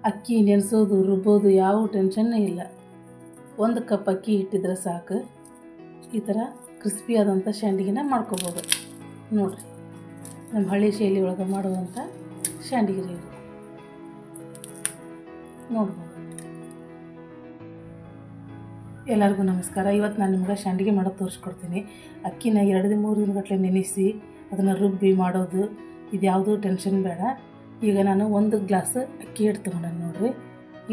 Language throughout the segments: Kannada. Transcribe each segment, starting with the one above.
ಅಕ್ಕಿ ನೆನೆಸೋದು ರುಬ್ಬೋದು ಯಾವ ಟೆನ್ಷನ್ನೇ ಇಲ್ಲ. 1 ಕಪ್ ಅಕ್ಕಿ ಹಿಟ್ಟಿದ್ರೆ ಸಾಕು, ಈ ಥರ ಕ್ರಿಸ್ಪಿಯಾದಂಥ ಸಂಡಿಗೆನ ಮಾಡ್ಕೋಬೋದು. ನೋಡಿರಿ, ನಮ್ಮ ಹಳ್ಳಿ ಶೈಲಿ ಒಳಗೆ ಮಾಡುವಂಥ ಸಂಡಿಗೆ ರೀ ಇದು. ನೋಡ್ಬೋದು. ಎಲ್ಲರಿಗೂ ನಮಸ್ಕಾರ. ಇವತ್ತು ನಾನು ನಿಮ್ಗೆ ಸಂಡಿಗೆ ಮಾಡೋದು ತೋರಿಸ್ಕೊಡ್ತೀನಿ. ಅಕ್ಕಿನ 2-3 ದಿನಗಟ್ಟಲೆ ನೆನೆಸಿ ಅದನ್ನು ರುಬ್ಬಿ ಮಾಡೋದು, ಇದು ಯಾವುದೂ ಟೆನ್ಷನ್ ಬೇಡ. ಈಗ ನಾನು 1 ಗ್ಲಾಸ್ ಅಕ್ಕಿ ಹಿಟ್ಟು ತೊಗೊಂಡೆ ನೋಡಿರಿ.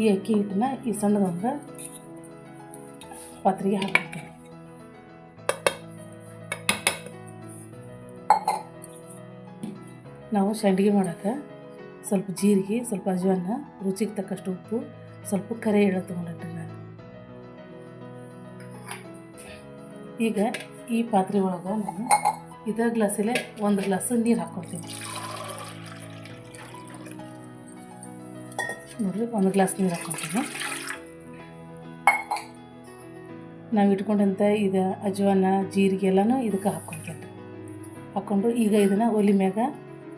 ಈ ಅಕ್ಕಿ ಹಿಟ್ಟನ್ನ ಈ ಸಣ್ಣದೊಂದು ಪಾತ್ರೆಗೆ ಹಾಕ್ತೀನಿ. ನಾವು ಸಂಡಿಗೆ ಮಾಡೋಕ್ಕೆ ಸ್ವಲ್ಪ ಜೀರಿಗೆ, ಸ್ವಲ್ಪ ಅಜ್ವಾನ, ರುಚಿಗೆ ತಕ್ಕಷ್ಟು ಉಪ್ಪು, ಸ್ವಲ್ಪ ಕರಿ ಎಳ್ಳು ತೊಗೊಂಡಿಟ್ರಿ ನಾನು. ಈಗ ಈ ಪಾತ್ರೆ ಒಳಗೆ ನಾನು ಇದೇ ಗ್ಲಾಸಲ್ಲೇ 1 ಗ್ಲಾಸ್ ನೀರು ಹಾಕ್ಕೊಳ್ತೀನಿ. ನೋಡಿರಿ, 1 ಗ್ಲಾಸ್ ನೀರು ಹಾಕ್ಕೊಳ್ತೀನಿ. ನಾವು ಇಟ್ಕೊಂಡಂಥ ಇದು ಅಜ್ವಾನ, ಜೀರಿಗೆ ಎಲ್ಲನೂ ಇದಕ್ಕೆ ಹಾಕ್ಕೊಳ್ತೀನಿ. ಹಾಕ್ಕೊಂಡು ಈಗ ಇದನ್ನು ಒಲೆ ಮ್ಯಾಗ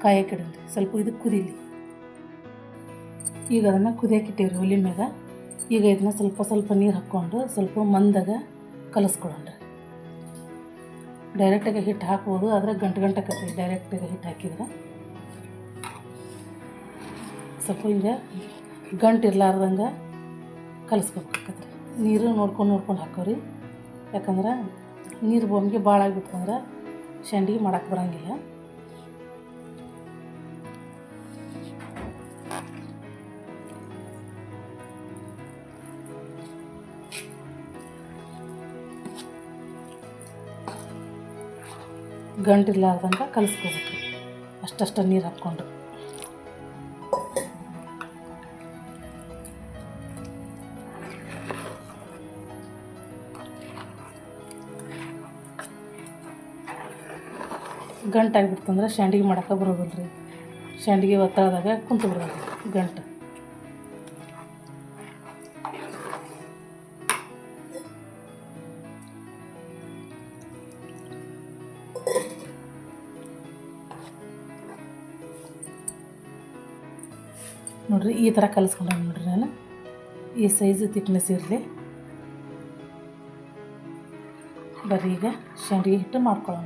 ಕಾಯಕ್ಕೆ ಇಡೀರಿ. ಸ್ವಲ್ಪ ಇದು ಕುದೀಲಿ. ಈಗ ಅದನ್ನು ಕುದಿಯಕ್ಕೆ ಇಟ್ಟೇವ್ರಿ ಒಲೆ ಮ್ಯಾಗ. ಈಗ ಇದನ್ನು ಸ್ವಲ್ಪ ನೀರು ಹಾಕ್ಕೊಂಡು ಸ್ವಲ್ಪ ಮಂದಾಗ ಕಲಿಸ್ಕೊಳ್ಳೋಣ್ರಿ. ಡೈರೆಕ್ಟಾಗಿ ಹಿಟ್ಟು ಹಾಕ್ಬೋದು, ಆದರೆ ಗಂಟಕತ್ತಿ ಡೈರೆಕ್ಟಾಗಿ ಹಿಟ್ಟು ಹಾಕಿದ್ರೆ. ಸ್ವಲ್ಪ ಹಿಂಗೆ ಗಂಟು ಇರಲಾರ್ದಂಗೆ ಕಲಿಸ್ಬೇಕಾಗತ್ತೆ. ನೀರು ನೋಡ್ಕೊಂಡು ಹಾಕೋರಿ. ಯಾಕಂದ್ರೆ ನೀರು ಬೊಮ್ಮಿಗೆ ಭಾಳ ಆಗಿಬಿಡ್ತಂದ್ರೆ ಸಂಡಿಗೆ ಮಾಡೋಕ್ಕೆ ಬರೋಂಗಿಲ್ಲ. ಗಂಟಿರ್ಲಾರ್ದಂಗೆ ಕಲಿಸ್ಕೋಬೇಕು. ಅಷ್ಟಷ್ಟು ನೀರು ಹಾಕ್ಕೊಂಡು ಗಂಟಾಗಿಬಿಡ್ತಂದ್ರೆ ಸಂಡಿಗೆ ಮಾಡೋಕೆ ಬರೋದಿಲ್ಲ ರೀ. ಸಂಡಿಗೆ ಒತ್ತಡದಾಗ ಕುಂತು ಬಿಡೋದು ಗಂಟು. ನೋಡಿರಿ, ಈ ಥರ ಕಲಿಸ್ಕೊಂಡೆ ನೋಡಿರಿ ನಾನು. ಈ ಸೈಜು ತಿಕ್ನೆಸ್ ಇರಲಿ. ಬರ್ರಿ ಈಗ ಸಂಡಿಗೆ ಹಿಟ್ಟು ಮಾಡ್ಕೊಳ್ಳೋಣ.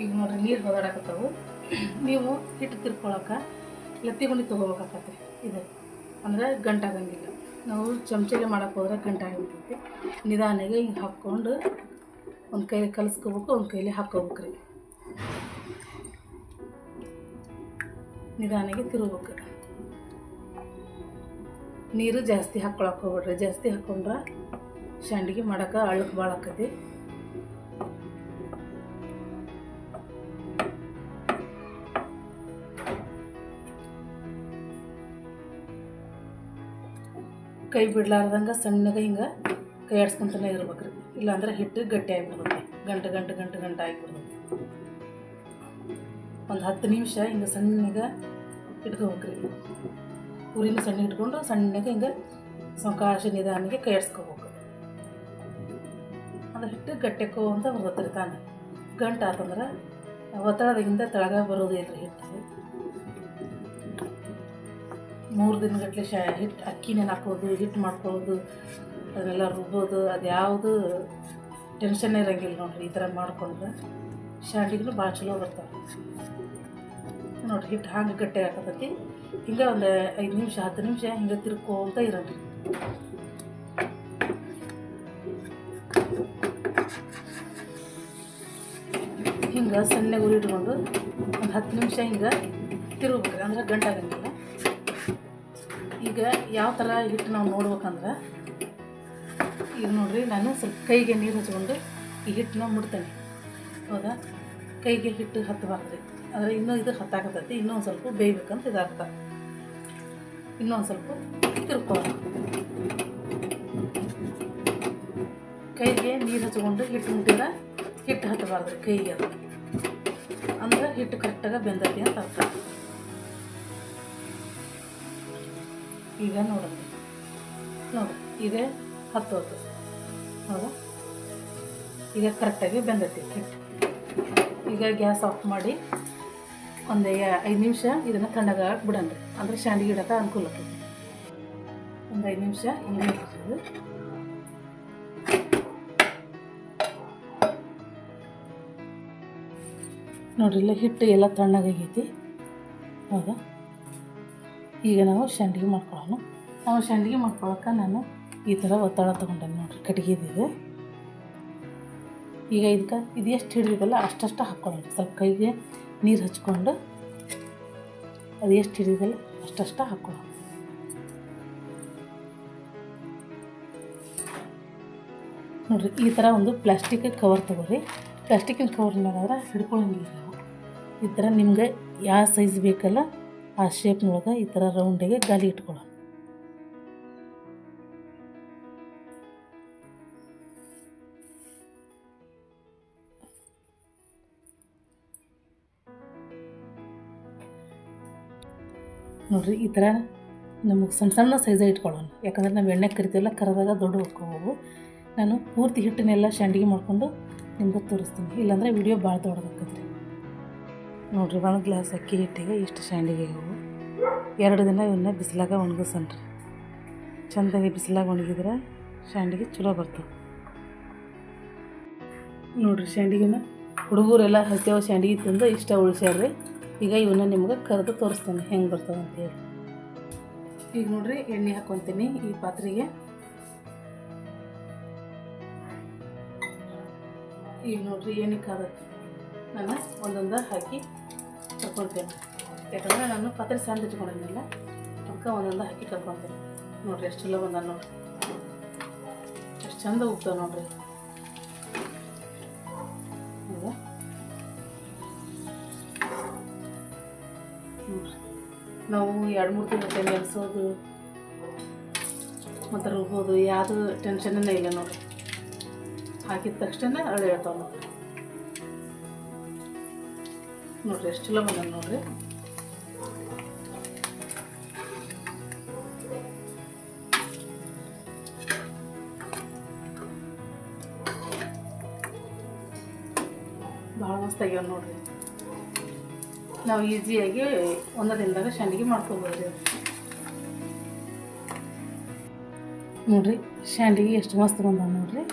ಈಗ ನೋಡಿರಿ, ನೀರು ಹೊದಾಡಕತ್ತವು. ನೀವು ಹಿಟ್ಟು ತಿರ್ಕೊಳಕ್ಕೆ ಲತ್ತಿ ಗುಂಡಿ ತೊಗೋಬೇಕಾಗತ್ತೆ. ಇದು ಅಂದರೆ ಗಂಟಾಗಂಗಿಲ್ಲ. ನಾವು ಚಮಚೆಲೆ ಮಾಡೋಕೆ ಹೋದ್ರೆ ಗಂಟಾಗಿಬಿಡ್ತೈತಿ. ನಿಧಾನಾಗೆ ಹಿಂಗೆ ಹಾಕ್ಕೊಂಡು ಒಂದು ಕೈಲಿ ಕಲಿಸ್ಕೋಬೇಕು, ಒಂದು ಕೈಲಿ ಹಾಕ್ಕೋಬೇಕು ರೀ. ನಿಧಾನಾಗಿ ತಿರುಗಬೇಕು. ನೀರು ಜಾಸ್ತಿ ಹಾಕ್ಕೊಳಕ್ಕೆ ಹೋಗ್ಬೇಡ್ರಿ. ಜಾಸ್ತಿ ಹಾಕ್ಕೊಂಡ್ರೆ ಸಂಡಿಗೆ ಮಾಡೋಕೆ ಅಳ್ಳಕ್ಕೆ ಭಾಳ ಆಕತಿ. ಕೈ ಬಿಡ್ಲಾರ್ದಂಗೆ ಸಣ್ಣಗೆ ಹಿಂಗೆ ಕೈ ಆಡ್ಸ್ಕೊಂತಾನೆ ಇರ್ಬೇಕ್ರಿ. ಇಲ್ಲಾಂದ್ರೆ ಹಿಟ್ಟು ಗಟ್ಟಿ ಆಗಿಬಿಡ್ತೈತಿ. ಗಂಟು ಆಗಿಬಿಡ್ತೈತಿ. ಒಂದು 10 ನಿಮಿಷ ಹಿಂಗೆ ಸಣ್ಣಗೆ ಇಟ್ಕೋಬೇಕ್ರಿ. ಉರಿನ ಸಣ್ಣ ಇಟ್ಕೊಂಡು ಸಣ್ಣಗೆ ಹಿಂಗೆ ಸಾವಕಾಶ ನಿಧಾನಿಗೆ ಕೈ ಆಡ್ಸ್ಕೋಬೇಕು. ಅದು ಹಿಟ್ಟು ಗಟ್ಟಿಕೋ ಅಂತ ಬರ್ತೈತೆ ರೀ ತಾನೆ. ಗಂಟು ಆತಂದ್ರೆ ಒತ್ತಡದಿಂದ ತೆಳಗ ಬರೋದು ಇಲ್ರಿ ಹಿಟ್ಟು. 3 ದಿನಗಟ್ಟಲೆ ಹಿಟ್ಟು ಅಕ್ಕಿ ಹಾಕೋದು, ಹಿಟ್ಟು ಮಾಡ್ಕೊಳ್ಳೋದು, ಅದನ್ನೆಲ್ಲ ರುಬ್ಬೋದು, ಅದು ಯಾವುದು ಟೆನ್ಷನ್ನೇ ಇರೋಂಗಿಲ್ಲ ನೋಡಿರಿ. ಈ ಥರ ಮಾಡ್ಕೊಂಡ್ರೆ ಸಂಡಿಗೆನೂ ಭಾಳ ಚಲೋ ಬರ್ತಾವೆ ನೋಡಿರಿ. ಹಿಟ್ಟು ಹಂಗೆ ಗಟ್ಟಿ ಹಾಕತೈತಿ. ಹಿಂಗೆ ಒಂದು 5 ನಿಮಿಷ 10 ನಿಮಿಷ ಹಿಂಗೆ ತಿರ್ಕೋತ ಇರೋಣ್ರಿ. ಹಿಂಗೆ ಸಣ್ಣ ಉರಿ ಇಟ್ಕೊಂಡು ಒಂದು 10 ನಿಮಿಷ ಹಿಂಗೆ ತಿರುಗ್ಬೇಕ್ರಿ. ಅಂದ್ರೆ ಗಂಟಾಗಂಗಿಲ್ಲ. ಈಗ ಯಾವ ಥರ ಹಿಟ್ಟು ನಾವು ನೋಡ್ಬೇಕಂದ್ರೆ, ಈಗ ನೋಡಿರಿ, ನಾನು ಸ್ವಲ್ಪ ಕೈಗೆ ನೀರು ಹಚ್ಕೊಂಡು ಈ ಹಿಟ್ಟನ್ನ ಮುಡ್ತೇನೆ. ಹೌದಾ? ಕೈಗೆ ಹಿಟ್ಟು ಹತ್ತಬಾರ್ದು. ಆದರೆ ಇನ್ನೂ ಇದು ಹತ್ತಾಕತ್ತೈತಿ. ಇನ್ನೊಂದು ಸ್ವಲ್ಪ ಬೇಯ್ಬೇಕಂತ ಇದು ಅರ್ಥ. ಇನ್ನೊಂದು ಸ್ವಲ್ಪ ತಿರ್ಕೊಳ್ಳೋಣ. ಕೈಗೆ ನೀರು ಹಚ್ಕೊಂಡು ಹಿಟ್ಟು ಮುಟ್ಟಿದ್ರೆ ಹಿಟ್ಟು ಹತ್ತಬಾರ್ದು ರೀ ಕೈಗೆ. ಅದು ಅಂದ್ರೆ ಹಿಟ್ಟು ಕರೆಕ್ಟಾಗಿ ಬೆಂದೈತಿ ಅಂತ ಅರ್ಥ. ಈಗ ನೋಡೋಣ. ಈಗ ಹತ್ತೋದು. ಹೌದಾ? ಈಗ ಕರೆಕ್ಟಾಗಿ ಬೆಂದೈತಿ ಹಿಟ್ಟು. ಈಗ ಗ್ಯಾಸ್ ಆಫ್ ಮಾಡಿ ಒಂದು 5 ನಿಮಿಷ ಇದನ್ನು ತಣ್ಣಗಾಗಕ್ಕೆ ಬಿಡೋಣ ಅಂದರೆ ಶಾಂಡ್ಗೆ ಇಡೋಕೆ ಅನುಕೂಲ ಆಗ್ತೈತಿ. ಒಂದು 5 ನಿಮಿಷ ಹಿಂಗೆ ಇರ್ತದೆ. ನೋಡ್ರಿ ಇಲ್ಲ ಹಿಟ್ಟು ಎಲ್ಲ ತಣ್ಣಗಾಗೈತಿ. ಹೌದಾ, ಈಗ ನಾವು ಸಂಡಿಗೆ ಮಾಡ್ಕೊಳ್ಳೋಣ. ನಾವು ಸಂಡಿಗೆ ಮಾಡ್ಕೊಳಕ್ಕೆ ನಾನು ಈ ಥರ ಒತ್ತಡ ತೊಗೊಂಡೇನೆ ನೋಡಿರಿ, ಕಟ್ಟಿಗೆದಿದೆ. ಈಗ ಇದು ಎಷ್ಟು ಹಿಡಿದಿದಲ್ಲ ಅಷ್ಟಷ್ಟು ಹಾಕ್ಕೊಳ್ಳೋಣ. ಸ್ವಲ್ಪ ಕೈಗೆ ನೀರು ಹಚ್ಕೊಂಡು ಅದು ಎಷ್ಟು ಹಿಡಿದಿದಲ್ಲ ಅಷ್ಟಷ್ಟು ಹಾಕ್ಕೊಳ್ಳೋಣ. ನೋಡಿರಿ ಈ ಥರ ಒಂದು ಪ್ಲಾಸ್ಟಿಕ್ ಕವರ್ ತೊಗೊಳ್ರಿ. ಪ್ಲಾಸ್ಟಿಕ್ಕಿನ ಕವರ್ ಮ್ಯಾಗಾದ್ರೆ ಹಿಡ್ಕೊಳ್ಳೋಂಗಿಲ್ಲ ನಾವು. ಈ ಥರ ನಿಮ್ಗೆ ಯಾವ ಸೈಜ್ ಬೇಕಲ್ಲ ಆ ಶೇಪ್ನೊಳಗೆ ಈ ಥರ ರೌಂಡಿಗೆ ಗಾಲಿ ಇಟ್ಕೊಳ್ಳೋಣ. ನೋಡಿರಿ ಈ ಥರ ನಮಗೆ ಸಣ್ಣ ಸಣ್ಣ ಸೈಜಾಗಿ ಇಟ್ಕೊಳ್ಳೋಣ. ಯಾಕಂದ್ರೆ ನಾವು ಎಣ್ಣೆ ಕರಿತೀವಲ್ಲ, ಕರೆದಾಗ ದೊಡ್ಡ ಹೋಗ್ಕೋವು. ನಾನು ಪೂರ್ತಿ ಹಿಟ್ಟನ್ನೆಲ್ಲ ಸಂಡಿಗೆ ಮಾಡ್ಕೊಂಡು ನಿಮ್ಗೆ ತೋರಿಸ್ತೀನಿ, ಇಲ್ಲಾಂದರೆ ವಿಡಿಯೋ ಭಾಳ ದೊಡ್ಡದಾಗ್ತದೆ. ನೋಡಿರಿ 1 ಗ್ಲಾಸ್ ಅಕ್ಕಿ ಹಿಟ್ಟಿಗೆ ಇಷ್ಟು ಸಂಡಿಗೆ ಹೂವು. 2 ದಿನ ಇವನ್ನ ಬಿಸಿಲಾಗ ಒಣಗಿಸನ್ರಿ. ಚೆಂದಾಗಿ ಬಿಸಿಲಾಗ ಒಣಗಿದ್ರೆ ಸಂಡಿಗೆ ಚಲೋ ಬರ್ತವೆ. ನೋಡಿರಿ ಸಂಡಿಗೆನ ಹುಡುಗರೆಲ್ಲ ಹಸಿವ ಸಂಡಿಗೆ ತಿಂದು ಇಷ್ಟ ಉಳಿಸ್ಯಾರ್ರಿ. ಈಗ ಇವನ್ನ ನಿಮ್ಗೆ ಕರೆದು ತೋರಿಸ್ತೀನಿ ಹೆಂಗೆ ಬರ್ತವೆ ಅಂತೇಳಿ. ಈಗ ನೋಡಿರಿ ಎಣ್ಣೆ ಹಾಕ್ಕೊತೀನಿ ಈ ಪಾತ್ರೆಗೆ. ಈಗ ನೋಡಿರಿ ಎಣ್ಣೆ ಕಾದಕ್ಕೆ ನಾನು ಒಂದೊಂದು ಹಾಕಿ ಕರ್ಕೊಳ್ತೇನೆ. ಯಾಕಂದರೆ ನಾನು ಪಾತ್ರೆ ಸಣ್ಣ ಇಟ್ಕೊಂಡಿಲ್ಲ, ಅದಕ್ಕೆ ಒಂದೊಂದು ಹಾಕಿ ಕರ್ಕೊಳ್ತೇನೆ. ನೋಡಿರಿ ಎಷ್ಟು ಚಲೋ ಬಂದ ನೋಡಿರಿ, ಎಷ್ಟು ಚಂದ ಉಗ್ತಾವೆ ನೋಡಿರಿ. ಹೌದಾ, ನಾವು 2-3 ದಿನ ನೆನೆಸೋದು ಮತ್ತು ರುಬ್ಬೋದು ಯಾವುದು ಟೆನ್ಷನ್ನೇ ಇಲ್ಲ ನೋಡಿರಿ. ಹಾಕಿದ ತಕ್ಷಣ ಅಳೆ ಹೇಳ್ತಾವೆ ನೋಡಿರಿ ಎಷ್ಟು ಚಲೋ ಬಂದ ನೋಡಿರಿ. ಭಾಳ ಮಸ್ತಾಗ್ಯಾವ ನೋಡಿರಿ. ನಾವು ಈಸಿಯಾಗಿ ಒಂದೇ ದಿನದಾಗ ಸಂಡಿಗೆ ಮಾಡ್ಕೊಬೋದು. ನೋಡಿರಿ ಸಂಡಿಗೆ ಎಷ್ಟು ಮಸ್ತ್ ಬಂದಾವ ನೋಡಿರಿ.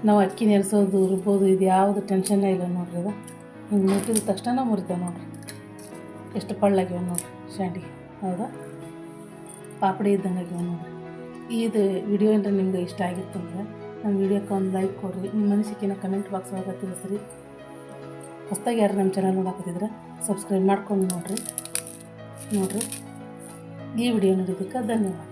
ನಾವು ಅಕ್ಕಿ ನೆನೆಸೋದು ರುಬ್ಬೋದು ಇದು ಯಾವುದು ಟೆನ್ಷನ್ನೇ ಇಲ್ಲ ನೋಡಿರಿ. ಅದು ಹಿಂಗೆ ಮುಟ್ಟಿದ ತಕ್ಷಣ ಮುರಿತೇವೆ ನೋಡಿರಿ. ಎಷ್ಟು ಪಳ್ಳಾಗ್ಯಾವ ನೋಡಿರಿ ಸಂಡಿಗೆ. ಹೌದಾ, ಪಾಪಡಿ ಇದ್ದಂಗೆ ಆಗ್ಯಾವ ನೋಡಿರಿ. ಇದು ವಿಡಿಯೋ ಏನಾರ ನಿಮ್ಗೆ ಇಷ್ಟ ಆಗಿತ್ತು ಅಂದರೆ ನಮ್ಮ ವಿಡಿಯೋಕ್ಕೆ ಒಂದು ಲೈಕ್ ಕೊಡಿರಿ. ನಿಮ್ಮ ಅನಿಸಿಕೆನ ಕಮೆಂಟ್ ಬಾಕ್ಸ್ ಒಳಗೆ ತಿಳಿಸ್ರಿ. ಹೊಸದಾಗಿ ಯಾರು ನಮ್ಮ ಚಾನಲ್ ನೋಡಾಕತ್ತಿದ್ರೆ ಸಬ್ಸ್ಕ್ರೈಬ್ ಮಾಡ್ಕೊಂಡು ನೋಡಿರಿ. ಈ ವಿಡಿಯೋ ನೋಡಿದ್ದಕ್ಕೆ ಧನ್ಯವಾದ.